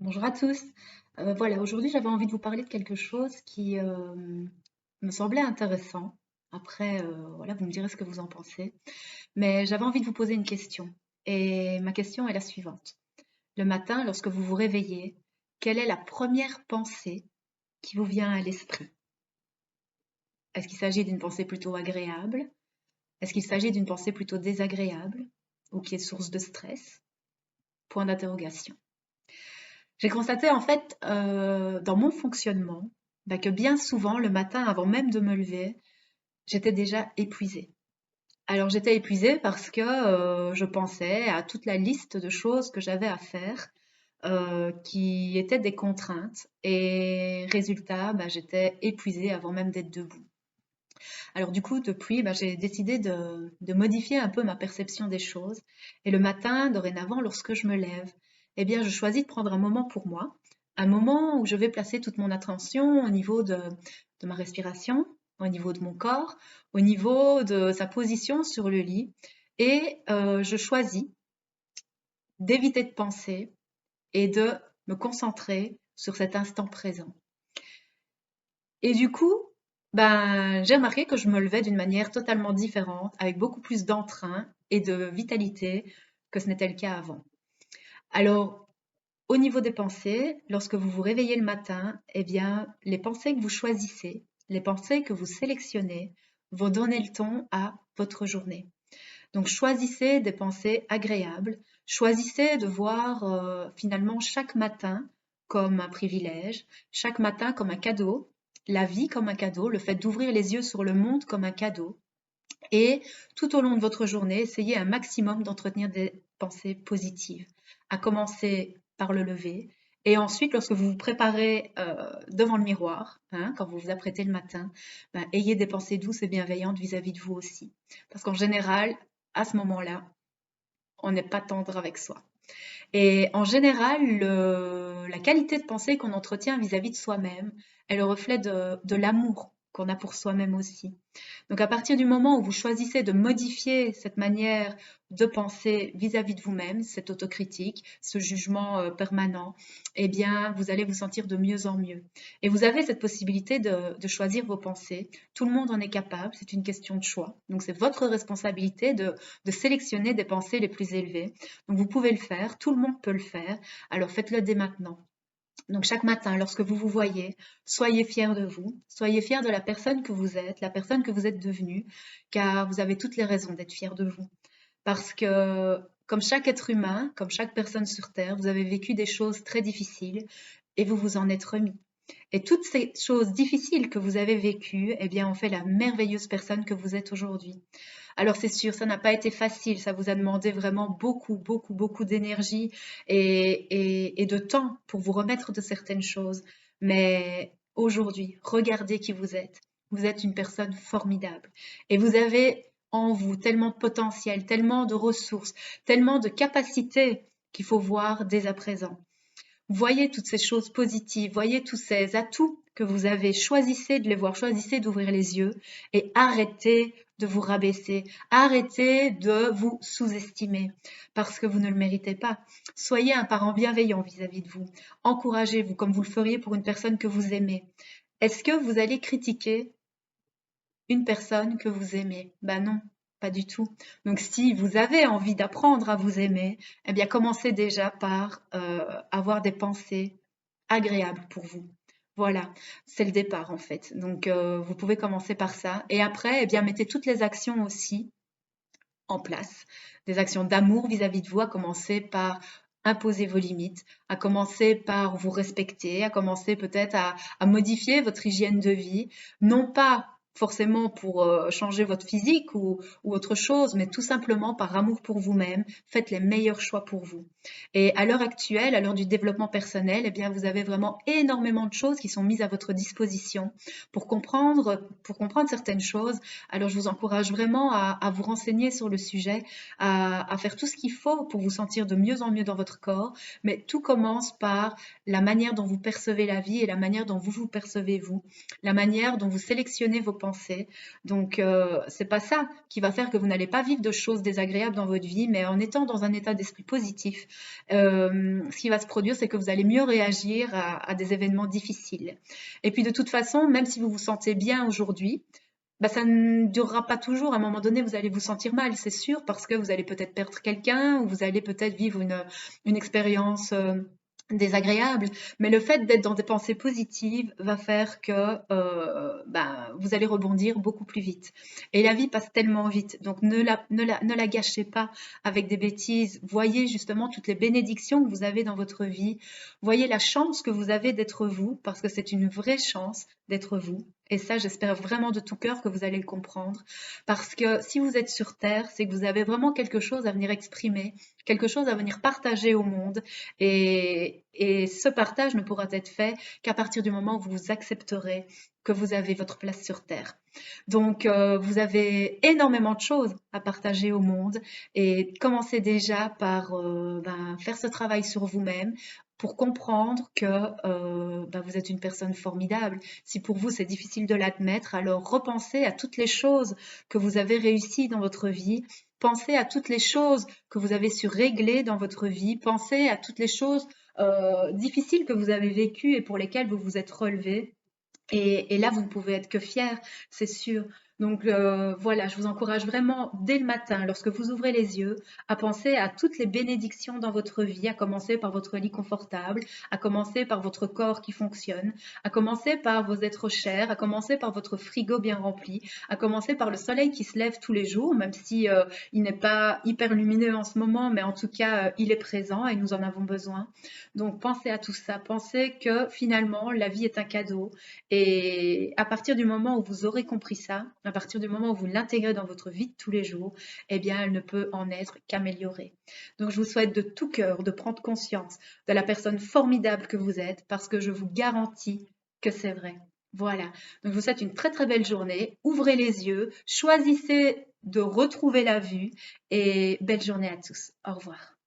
Bonjour à tous. Voilà, aujourd'hui j'avais envie de vous parler de quelque chose qui me semblait intéressant. Après, voilà, vous me direz ce que vous en pensez. Mais j'avais envie de vous poser une question. Et ma question est la suivante. Le matin, lorsque vous vous réveillez, quelle est la première pensée qui vous vient à l'esprit? Est-ce qu'il s'agit d'une pensée plutôt agréable? Est-ce qu'il s'agit d'une pensée plutôt désagréable? Ou qui est source de stress? Point d'interrogation. J'ai constaté en fait dans mon fonctionnement que bien souvent le matin avant même de me lever, j'étais déjà épuisée. Alors j'étais épuisée parce que je pensais à toute la liste de choses que j'avais à faire qui étaient des contraintes et résultat, j'étais épuisée avant même d'être debout. Alors du coup, depuis, j'ai décidé de modifier un peu ma perception des choses. Et le matin, dorénavant, lorsque je me lève, eh bien, je choisis de prendre un moment pour moi, un moment où je vais placer toute mon attention au niveau de ma respiration, au niveau de mon corps, au niveau de sa position sur le lit. Et je choisis d'éviter de penser et de me concentrer sur cet instant présent. Et du coup, j'ai remarqué que je me levais d'une manière totalement différente, avec beaucoup plus d'entrain et de vitalité que ce n'était le cas avant. Alors, au niveau des pensées, lorsque vous vous réveillez le matin, eh bien, les pensées que vous choisissez, les pensées que vous sélectionnez, vont donner le ton à votre journée. Donc, choisissez des pensées agréables, choisissez de voir finalement chaque matin comme un privilège, chaque matin comme un cadeau, la vie comme un cadeau, le fait d'ouvrir les yeux sur le monde comme un cadeau. Et tout au long de votre journée, essayez un maximum d'entretenir des pensées positives, à commencer par le lever. Et ensuite, lorsque vous vous préparez devant le miroir, hein, quand vous vous apprêtez le matin, ayez des pensées douces et bienveillantes vis-à-vis de vous aussi. Parce qu'en général, à ce moment-là, on n'est pas tendre avec soi. Et en général, la qualité de pensée qu'on entretient vis-à-vis de soi-même est le reflet de l'amour qu'on a pour soi-même aussi. Donc à partir du moment où vous choisissez de modifier cette manière de penser vis-à-vis de vous-même, cette autocritique, ce jugement permanent, eh bien vous allez vous sentir de mieux en mieux. Et vous avez cette possibilité de choisir vos pensées. Tout le monde en est capable, c'est une question de choix. Donc c'est votre responsabilité de sélectionner des pensées les plus élevées. Donc vous pouvez le faire, tout le monde peut le faire, alors faites-le dès maintenant. Donc chaque matin, lorsque vous vous voyez, soyez fiers de vous, soyez fiers de la personne que vous êtes, la personne que vous êtes devenue, car vous avez toutes les raisons d'être fiers de vous. Parce que comme chaque être humain, comme chaque personne sur Terre, vous avez vécu des choses très difficiles et vous vous en êtes remis. Et toutes ces choses difficiles que vous avez vécues, eh bien, ont fait la merveilleuse personne que vous êtes aujourd'hui. Alors c'est sûr, ça n'a pas été facile, ça vous a demandé vraiment beaucoup, beaucoup, beaucoup d'énergie et de temps pour vous remettre de certaines choses. Mais aujourd'hui, regardez qui vous êtes. Vous êtes une personne formidable et vous avez en vous tellement de potentiel, tellement de ressources, tellement de capacités qu'il faut voir dès à présent. Voyez toutes ces choses positives, voyez tous ces atouts que vous avez, choisissez de les voir, choisissez d'ouvrir les yeux et arrêtez de vous rabaisser, arrêtez de vous sous-estimer parce que vous ne le méritez pas. Soyez un parent bienveillant vis-à-vis de vous, encouragez-vous comme vous le feriez pour une personne que vous aimez. Est-ce que vous allez critiquer une personne que vous aimez? Ben non, pas du tout. Donc si vous avez envie d'apprendre à vous aimer, eh bien commencez déjà par avoir des pensées agréables pour vous. Voilà, c'est le départ en fait. Donc vous pouvez commencer par ça et après, eh bien mettez toutes les actions aussi en place, des actions d'amour vis-à-vis de vous, à commencer par imposer vos limites, à commencer par vous respecter, à commencer peut-être à modifier votre hygiène de vie, non pas forcément pour changer votre physique ou autre chose, mais tout simplement par amour pour vous-même, faites les meilleurs choix pour vous. Et à l'heure actuelle, à l'heure du développement personnel, eh bien, vous avez vraiment énormément de choses qui sont mises à votre disposition pour comprendre certaines choses. Alors, je vous encourage vraiment à vous renseigner sur le sujet, à faire tout ce qu'il faut pour vous sentir de mieux en mieux dans votre corps. Mais tout commence par la manière dont vous percevez la vie et la manière dont vous vous percevez vous, la manière dont vous sélectionnez vos pensées. Donc, c'est pas ça qui va faire que vous n'allez pas vivre de choses désagréables dans votre vie, mais en étant dans un état d'esprit positif, ce qui va se produire, c'est que vous allez mieux réagir à des événements difficiles. Et puis, de toute façon, même si vous vous sentez bien aujourd'hui, bah, ça ne durera pas toujours. À un moment donné, vous allez vous sentir mal, c'est sûr, parce que vous allez peut-être perdre quelqu'un ou vous allez peut-être vivre une expérience désagréable. Mais le fait d'être dans des pensées positives va faire que ben, vous allez rebondir beaucoup plus vite. Et la vie passe tellement vite. Donc ne la gâchez pas avec des bêtises. Voyez justement toutes les bénédictions que vous avez dans votre vie. Voyez la chance que vous avez d'être vous, parce que c'est une vraie chance d'être vous. Et ça, j'espère vraiment de tout cœur que vous allez le comprendre. Parce que si vous êtes sur Terre, c'est que vous avez vraiment quelque chose à venir exprimer, quelque chose à venir partager au monde. Et ce partage ne pourra être fait qu'à partir du moment où vous accepterez que vous avez votre place sur Terre. Donc, vous avez énormément de choses à partager au monde et commencez déjà par faire ce travail sur vous-même pour comprendre que vous êtes une personne formidable. Si pour vous c'est difficile de l'admettre, alors repensez à toutes les choses que vous avez réussies dans votre vie. Pensez à toutes les choses que vous avez su régler dans votre vie. Pensez à toutes les choses difficiles que vous avez vécues et pour lesquelles vous vous êtes relevé. Et là, vous ne pouvez être que fier, c'est sûr. Donc voilà, je vous encourage vraiment dès le matin, lorsque vous ouvrez les yeux, à penser à toutes les bénédictions dans votre vie, à commencer par votre lit confortable, à commencer par votre corps qui fonctionne, à commencer par vos êtres chers, à commencer par votre frigo bien rempli, à commencer par le soleil qui se lève tous les jours, même si il n'est pas hyper lumineux en ce moment, mais en tout cas, il est présent et nous en avons besoin. Donc pensez à tout ça, pensez que finalement, la vie est un cadeau et à partir du moment où vous aurez compris ça, à partir du moment où vous l'intégrez dans votre vie de tous les jours, eh bien, elle ne peut en être qu'améliorée. Donc, je vous souhaite de tout cœur de prendre conscience de la personne formidable que vous êtes parce que je vous garantis que c'est vrai. Voilà. Donc, je vous souhaite une très très belle journée. Ouvrez les yeux, choisissez de retrouver la vue et belle journée à tous. Au revoir.